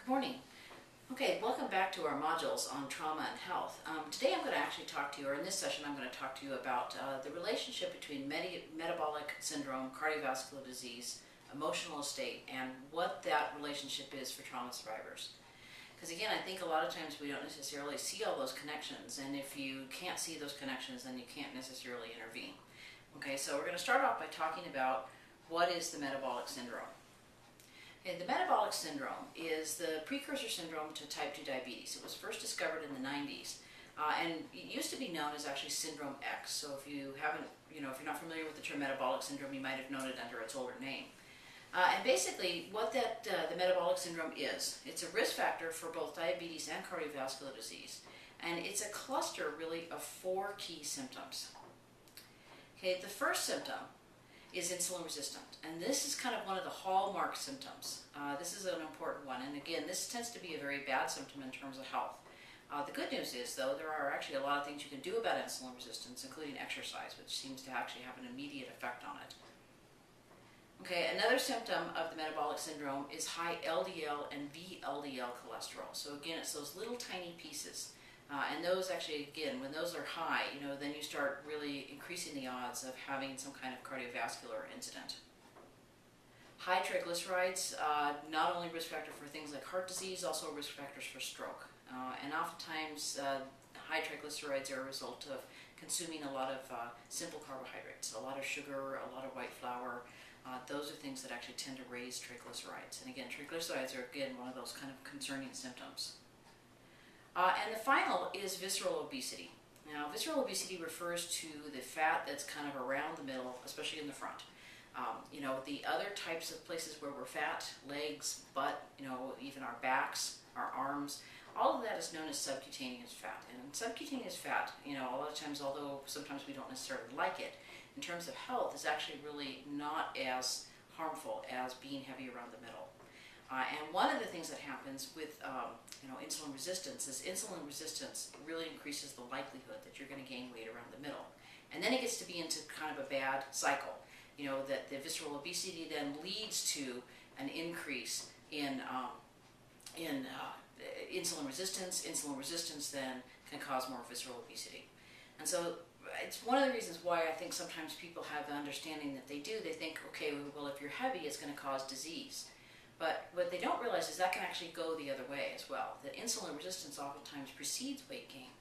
Good morning. Okay, welcome back to our modules on trauma and health. Today I'm going to actually talk to you, or in this session I'm going to talk to you about the relationship between metabolic syndrome, cardiovascular disease, emotional state, and what that relationship is for trauma survivors. Because again, I think a lot of times we don't necessarily see all those connections, and if you can't see those connections, then you can't necessarily intervene. Okay, so we're going to start off by talking about what is the metabolic syndrome. Okay, the metabolic syndrome is the precursor syndrome to type 2 diabetes. It was first discovered in the 90s, and it used to be known as actually Syndrome X. So if you haven't, if you're not familiar with the term metabolic syndrome, you might have known it under its older name. And basically, what the metabolic syndrome is, it's a risk factor for both diabetes and cardiovascular disease, and it's a cluster really of 4 key symptoms. Okay, the first symptom is insulin resistant, and this is kind of one of the hallmark symptoms. This is an important one, and again, this tends to be a very bad symptom in terms of health. The good news is, though, there are actually a lot of things you can do about insulin resistance, including exercise, which seems to actually have an immediate effect on it. Okay, another symptom of the metabolic syndrome is high LDL and VLDL cholesterol. So again, it's those little tiny pieces. And those actually, again, when those are high, then you start really increasing the odds of having some kind of cardiovascular incident. High triglycerides, not only risk factor for things like heart disease, also risk factors for stroke. And oftentimes, high triglycerides are a result of consuming a lot of simple carbohydrates, a lot of sugar, a lot of white flour. Those are things that actually tend to raise triglycerides. And again, triglycerides are, again, one of those kind of concerning symptoms. And the final is visceral obesity. Now, visceral obesity refers to the fat that's kind of around the middle, especially in the front. The other types of places where we're fat, legs, butt, even our backs, our arms, all of that is known as subcutaneous fat. And subcutaneous fat, a lot of times, although sometimes we don't necessarily like it, in terms of health, is actually really not as harmful as being heavy around the middle. And one of the things that happens with insulin resistance is insulin resistance really increases the likelihood that you're going to gain weight around the middle. And then it gets to be into kind of a bad cycle, that the visceral obesity then leads to an increase in insulin resistance. Insulin resistance then can cause more visceral obesity. And so it's one of the reasons why I think sometimes people have the understanding that they do. They think, okay, well, if you're heavy, it's going to cause disease. But what they don't realize is that can actually go the other way as well. That insulin resistance oftentimes precedes weight gain.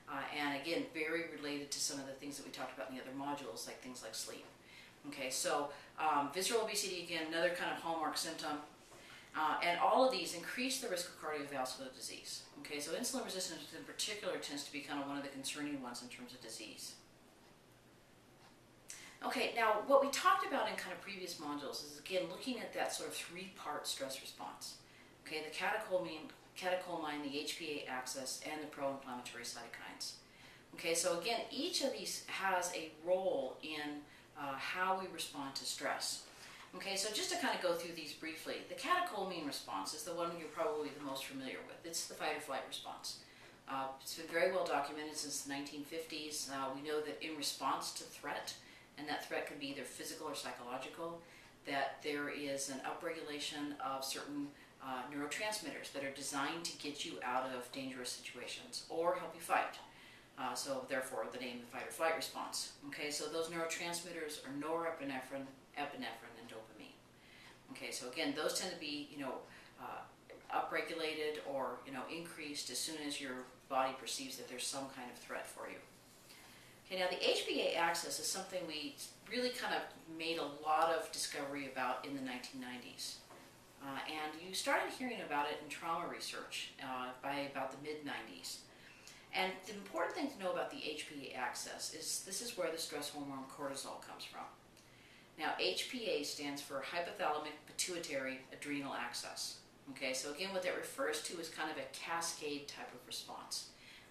And again, very related to some of the things that we talked about in the other modules, like things like sleep. Okay, so visceral obesity, again, another kind of hallmark symptom. And all of these increase the risk of cardiovascular disease. Okay, so insulin resistance in particular tends to be kind of one of the concerning ones in terms of disease. Okay, now what we talked about in kind of previous modules is, again, looking at that sort of 3-part stress response. Okay, the catecholamine, the HPA axis, and the pro-inflammatory cytokines. Okay, so again, each of these has a role in how we respond to stress. Okay, so just to kind of go through these briefly, the catecholamine response is the one you're probably the most familiar with. It's the fight or flight response. It's been very well documented since the 1950s. We know that in response to threat, and that threat can be either physical or psychological, that there is an upregulation of certain neurotransmitters that are designed to get you out of dangerous situations or help you fight. So therefore, the name, the fight or flight response. Okay, so those neurotransmitters are norepinephrine, epinephrine, and dopamine. Okay, so again, those tend to be, upregulated or, increased as soon as your body perceives that there's some kind of threat for you. Okay, now the HPA axis is something we really kind of made a lot of discovery about in the 1990s. And you started hearing about it in trauma research by about the mid-90s. And the important thing to know about the HPA axis is this is where the stress hormone cortisol comes from. Now, HPA stands for hypothalamic pituitary adrenal axis. Okay, so again, what that refers to is kind of a cascade type of response.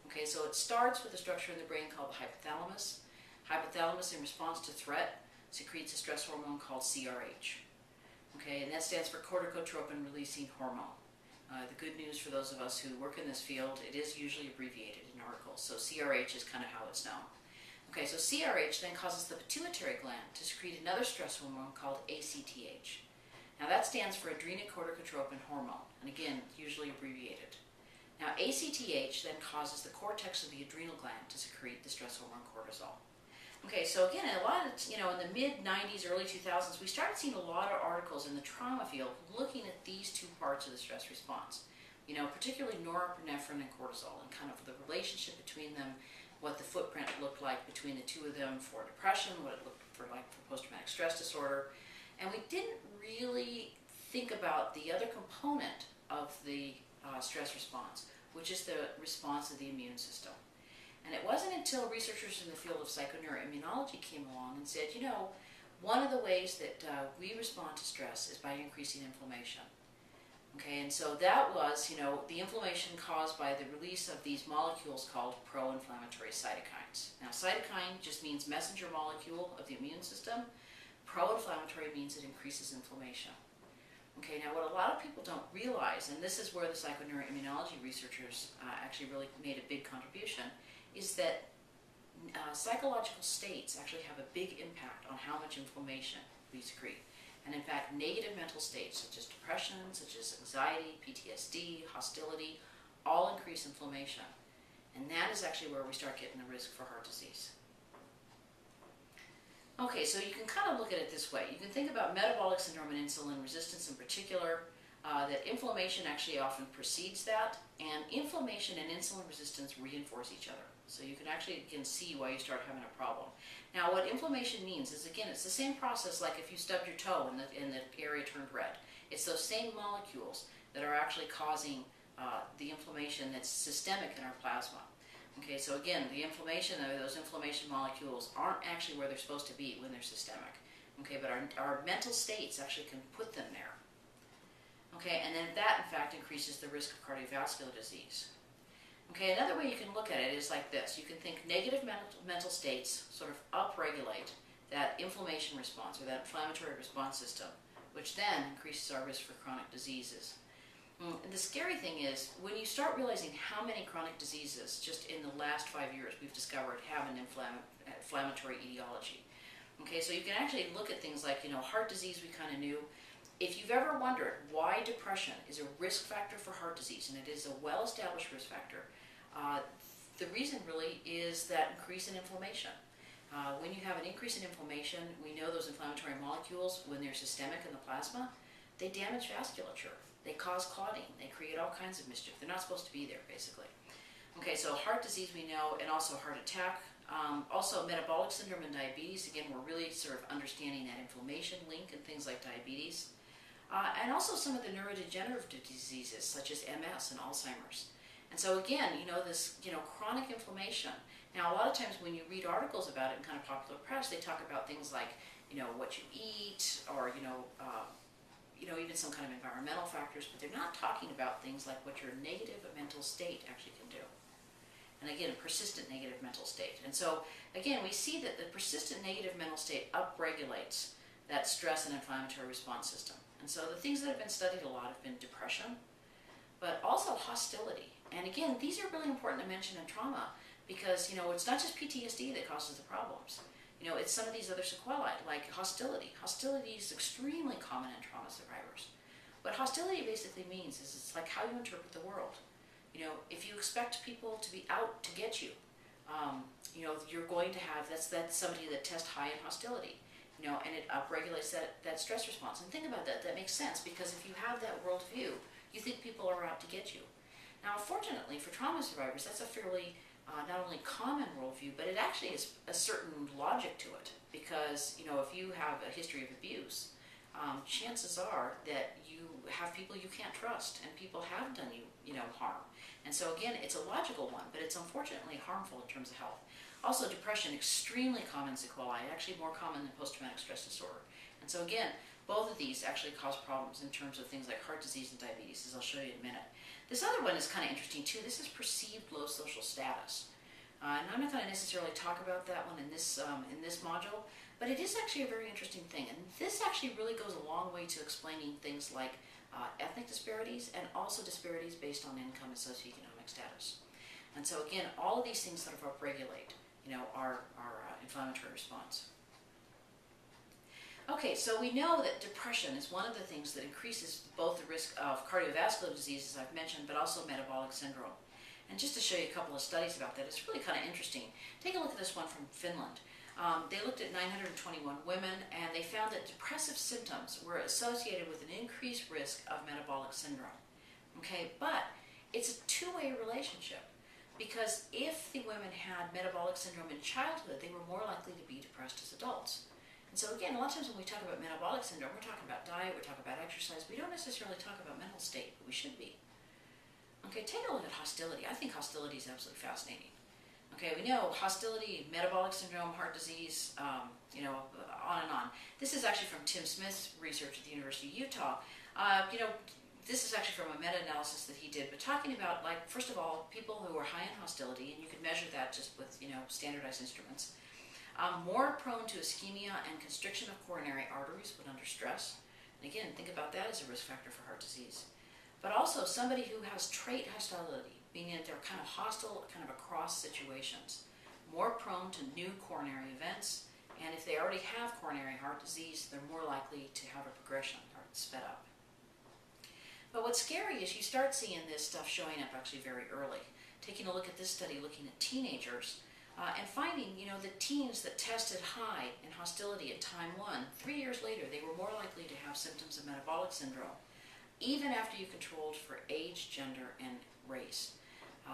Okay, so it starts with a structure in the brain called the hypothalamus. Hypothalamus, in response to threat, secretes a stress hormone called CRH. Okay, and that stands for corticotropin-releasing hormone. The good news for those of us who work in this field, it is usually abbreviated in articles. So CRH is kind of how it's known. Okay, so CRH then causes the pituitary gland to secrete another stress hormone called ACTH. Now that stands for adrenocorticotropin hormone, and again, usually abbreviated. Now ACTH then causes the cortex of the adrenal gland to secrete the stress hormone cortisol. Okay, so again, a lot of, in the mid-90s, early 2000s, we started seeing a lot of articles in the trauma field looking at these two parts of the stress response. Particularly norepinephrine and cortisol, and kind of the relationship between them, what the footprint looked like between the two of them for depression, what it looked like for post-traumatic stress disorder. And we didn't really think about the other component of the stress response, which is the response of the immune system. And it wasn't until researchers in the field of psychoneuroimmunology came along and said, one of the ways that we respond to stress is by increasing inflammation. Okay, and so that was, the inflammation caused by the release of these molecules called pro-inflammatory cytokines. Now, cytokine just means messenger molecule of the immune system. Pro-inflammatory means it increases inflammation. Okay, now what a lot of people don't realize, and this is where the psychoneuroimmunology researchers actually really made a big contribution, is that psychological states actually have a big impact on how much inflammation we secrete. And in fact, negative mental states such as depression, such as anxiety, PTSD, hostility, all increase inflammation. And that is actually where we start getting the risk for heart disease. Okay, so you can kind of look at it this way. You can think about metabolic syndrome and insulin resistance in particular, that inflammation actually often precedes that, and inflammation and insulin resistance reinforce each other. So you can actually see why you start having a problem. Now, what inflammation means is, again, it's the same process like if you stubbed your toe and the area turned red. It's those same molecules that are actually causing the inflammation that's systemic in our plasma. Okay, so again, the inflammation, those inflammation molecules aren't actually where they're supposed to be when they're systemic. Okay, but our mental states actually can put them there. Okay, and then that, in fact, increases the risk of cardiovascular disease. Okay, another way you can look at it is like this. You can think negative mental states sort of upregulate that inflammation response or that inflammatory response system, which then increases our risk for chronic diseases. And the scary thing is, when you start realizing how many chronic diseases just in the last 5 years we've discovered have an inflammatory etiology. Okay, so you can actually look at things like, heart disease we kind of knew. If you've ever wondered why depression is a risk factor for heart disease, and it is a well-established risk factor, the reason really is that increase in inflammation. When you have an increase in inflammation, we know those inflammatory molecules, when they're systemic in the plasma, they damage vasculature. They cause clotting. They create all kinds of mischief. They're not supposed to be there, basically. Okay, so heart disease we know, and also heart attack. Also metabolic syndrome and diabetes. Again, we're really sort of understanding that inflammation link and things like diabetes. And also some of the neurodegenerative diseases such as MS and Alzheimer's. And so again, this, chronic inflammation. Now, a lot of times when you read articles about it in kind of popular press, they talk about things like, what you eat, or, even some kind of environmental factors, but they're not talking about things like what your negative mental state actually can do. And again, a persistent negative mental state. And so, again, we see that the persistent negative mental state upregulates that stress and inflammatory response system. And so the things that have been studied a lot have been depression, but also hostility. And again, these are really important to mention in trauma because, it's not just PTSD that causes the problems. It's some of these other sequelae, like hostility. Hostility is extremely common in trauma survivors. What hostility basically means is it's like how you interpret the world. If you expect people to be out to get you, you're going to have, that's somebody that tests high in hostility. And it upregulates that stress response. And think about that. That makes sense because if you have that worldview, you think people are out to get you. Now, fortunately for trauma survivors, that's a fairly not only common worldview, but it actually is a certain logic to it. Because, if you have a history of abuse, chances are that you have people you can't trust, and people have done you, harm. And so again, it's a logical one, but it's unfortunately harmful in terms of health. Also, depression, extremely common sequelae, actually more common than post-traumatic stress disorder. And so again, both of these actually cause problems in terms of things like heart disease and diabetes, as I'll show you in a minute. This other one is kind of interesting too. This is perceived low social status. And I'm not going to necessarily talk about that one in this module, but it is actually a very interesting thing. And this actually really goes a long way to explaining things like ethnic disparities and also disparities based on income and socioeconomic status. And so again, all of these things sort of upregulate, our inflammatory response. Okay, so we know that depression is one of the things that increases both the risk of cardiovascular disease, as I've mentioned, but also metabolic syndrome. And just to show you a couple of studies about that, it's really kind of interesting. Take a look at this one from Finland. They looked at 921 women, and they found that depressive symptoms were associated with an increased risk of metabolic syndrome. Okay, but it's a two-way relationship, because if the women had metabolic syndrome in childhood, they were more likely to be depressed as adults. And so again, a lot of times when we talk about metabolic syndrome, we're talking about diet, we're talking about exercise. We don't necessarily talk about mental state, but we should be. Okay, take a look at hostility. I think hostility is absolutely fascinating. Okay, we know hostility, metabolic syndrome, heart disease, on and on. This is actually from Tim Smith's research at the University of Utah. This is actually from a meta-analysis that he did, but talking about, like, first of all, people who are high in hostility, and you can measure that just with, standardized instruments, more prone to ischemia and constriction of coronary arteries when under stress. And again, think about that as a risk factor for heart disease. But also somebody who has trait hostility, meaning that they're kind of hostile kind of across situations, more prone to new coronary events, and if they already have coronary heart disease, they're more likely to have a progression or sped up. But what's scary is you start seeing this stuff showing up actually very early. Taking a look at this study looking at teenagers and finding, the teens that tested high in hostility at time 1, 3 years later, they were more likely to have symptoms of metabolic syndrome, even after you controlled for age, gender, and race.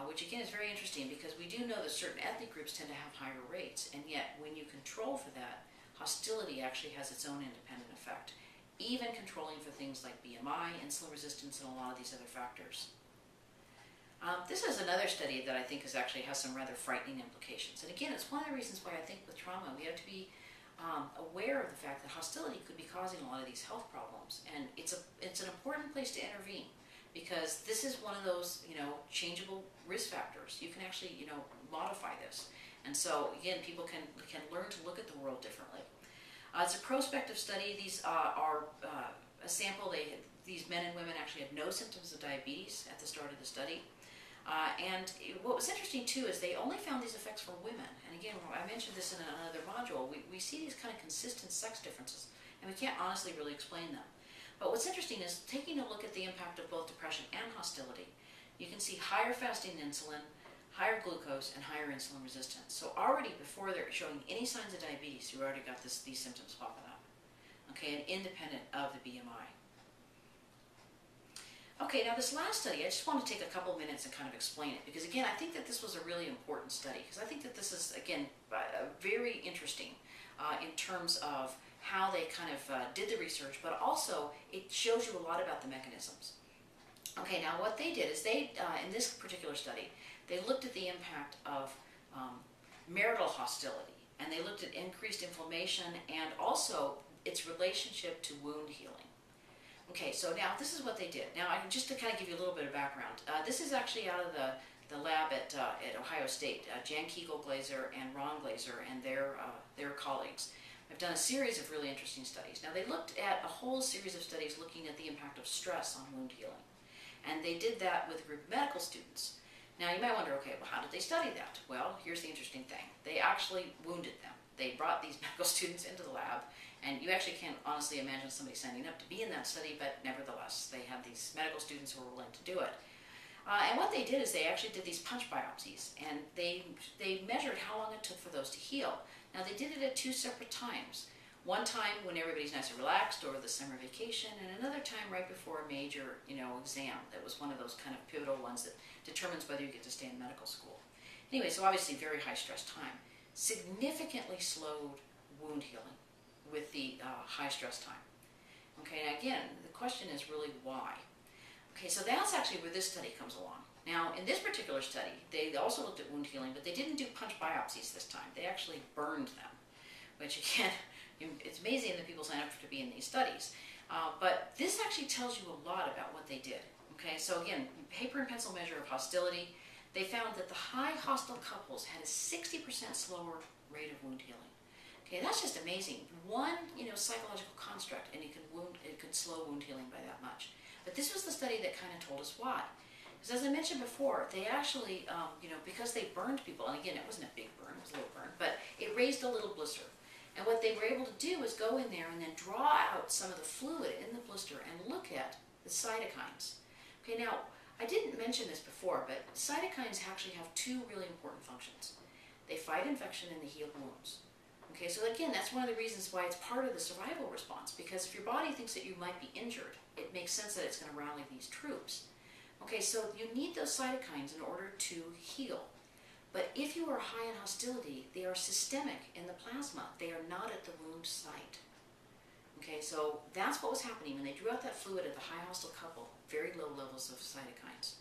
Which again is very interesting, because we do know that certain ethnic groups tend to have higher rates, and yet when you control for that, hostility actually has its own independent effect, even controlling for things like BMI, insulin resistance, and a lot of these other factors. This is another study that I think actually has some rather frightening implications. And again, it's one of the reasons why I think with trauma we have to be aware of the fact that hostility could be causing a lot of these health problems. And it's an important place to intervene, because this is one of those, changeable risk factors. You can actually, modify this. And so again, people can learn to look at the world differently. It's a prospective study. These are a sample. These men and women actually had no symptoms of diabetes at the start of the study. What was interesting too is they only found these effects for women. And again, I mentioned this in another module. We see these kind of consistent sex differences, and we can't honestly really explain them. But what's interesting is taking a look at the impact of both depression and hostility. You can see higher fasting insulin, higher glucose, and higher insulin resistance. So already before they're showing any signs of diabetes, you already got these symptoms popping up. Okay, and independent of the BMI. Okay, now this last study, I just want to take a couple minutes and kind of explain it, because again, I think that this was a really important study, because I think that this is, again, very interesting in terms of how they kind of did the research, but also it shows you a lot about the mechanisms. Okay, now what they did is they, in this particular study, they looked at the impact of marital hostility, and they looked at increased inflammation and also its relationship to wound healing. Okay, so now this is what they did. Now, just to kind of give you a little bit of background, this is actually out of the lab at Ohio State. Jan Kegel-Glaser and Ron Glaser and their colleagues have done a series of really interesting studies. Now, they looked at a whole series of studies looking at the impact of stress on wound healing. And they did that with a group of medical students. Now, you might wonder, okay, well, how did they study that? Well, here's the interesting thing. They actually wounded them. They brought these medical students into the lab, and you actually can't honestly imagine somebody signing up to be in that study, but nevertheless, they had these medical students who were willing to do it. And what they did is they actually did these punch biopsies, and they measured how long it took for those to heal. Now, they did it at 2 separate times. One time when everybody's nice and relaxed over the summer vacation, and another time right before a major, exam. That was one of those kind of pivotal ones that determines whether you get to stay in medical school. Anyway, so obviously very high stress time. Significantly slowed wound healing with the high stress time. Okay, and again, the question is really why? Okay, so that's actually where this study comes along. Now, in this particular study, they also looked at wound healing, but they didn't do punch biopsies this time. They actually burned them, which again, it's amazing that people sign up to be in these studies. But this actually tells you a lot about what they did. Okay, so again, paper and pencil measure of hostility. They found that the high hostile couples had a 60% slower rate of wound healing. Okay, that's just amazing. One, psychological construct, and it could slow wound healing by that much. But this was the study that kind of told us why. Because as I mentioned before, they actually, because they burned people, and again, it wasn't a big burn, it was a little burn, but it raised a little blister. And what they were able to do is go in there and then draw out some of the fluid in the blister and look at the cytokines. Okay, now, I didn't mention this before, but cytokines actually have two really important functions. They fight infection and they heal wounds. Okay, so again, that's one of the reasons why it's part of the survival response, because if your body thinks that you might be injured, it makes sense that it's going to rally these troops. Okay, so you need those cytokines in order to heal. But if you are high in hostility, they are systemic in the plasma. They are not at the wound site. Okay, so that's what was happening when they drew out that fluid at the high hostile couple, very low levels of cytokines.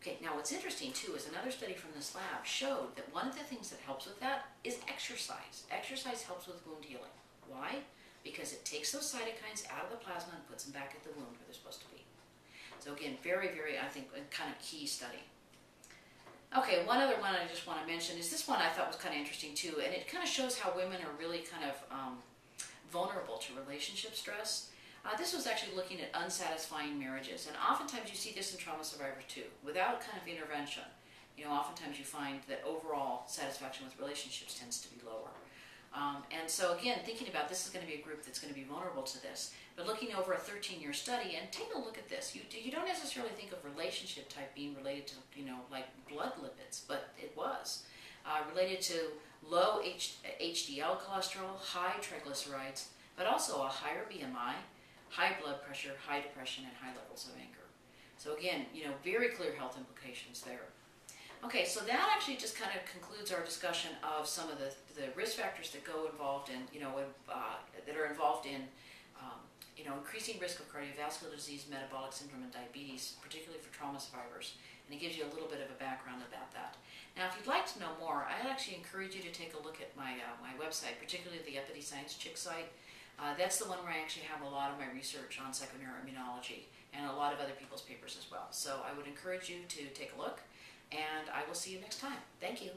Okay, now what's interesting too is another study from this lab showed that one of the things that helps with that is exercise. Exercise helps with wound healing. Why? Because it takes those cytokines out of the plasma and puts them back at the wound where they're supposed to be. So again, very, very, I think, a kind of key study. Okay, one other one I just want to mention is this one I thought was kind of interesting too, and it kind of shows how women are really kind of vulnerable to relationship stress. This was actually looking at unsatisfying marriages, and oftentimes you see this in trauma survivors too. Without kind of intervention, oftentimes you find that overall satisfaction with relationships tends to be lower. And so again, thinking about this is going to be a group that's going to be vulnerable to this, but looking over a 13-year study and take a look at this. You don't necessarily think of relationship type being related to, like blood lipids, but it was. Related to low HDL cholesterol, high triglycerides, but also a higher BMI, high blood pressure, high depression, and high levels of anger. So again, very clear health implications there. Okay, so that actually just kind of concludes our discussion of some of the risk factors that go involved in, that are involved in, increasing risk of cardiovascular disease, metabolic syndrome, and diabetes, particularly for trauma survivors. And it gives you a little bit of a background about that. Now, if you'd like to know more, I'd actually encourage you to take a look at my website, particularly the Epity Science Chick site. That's the one where I actually have a lot of my research on secondary immunology and a lot of other people's papers as well. So I would encourage you to take a look, and I will see you next time. Thank you.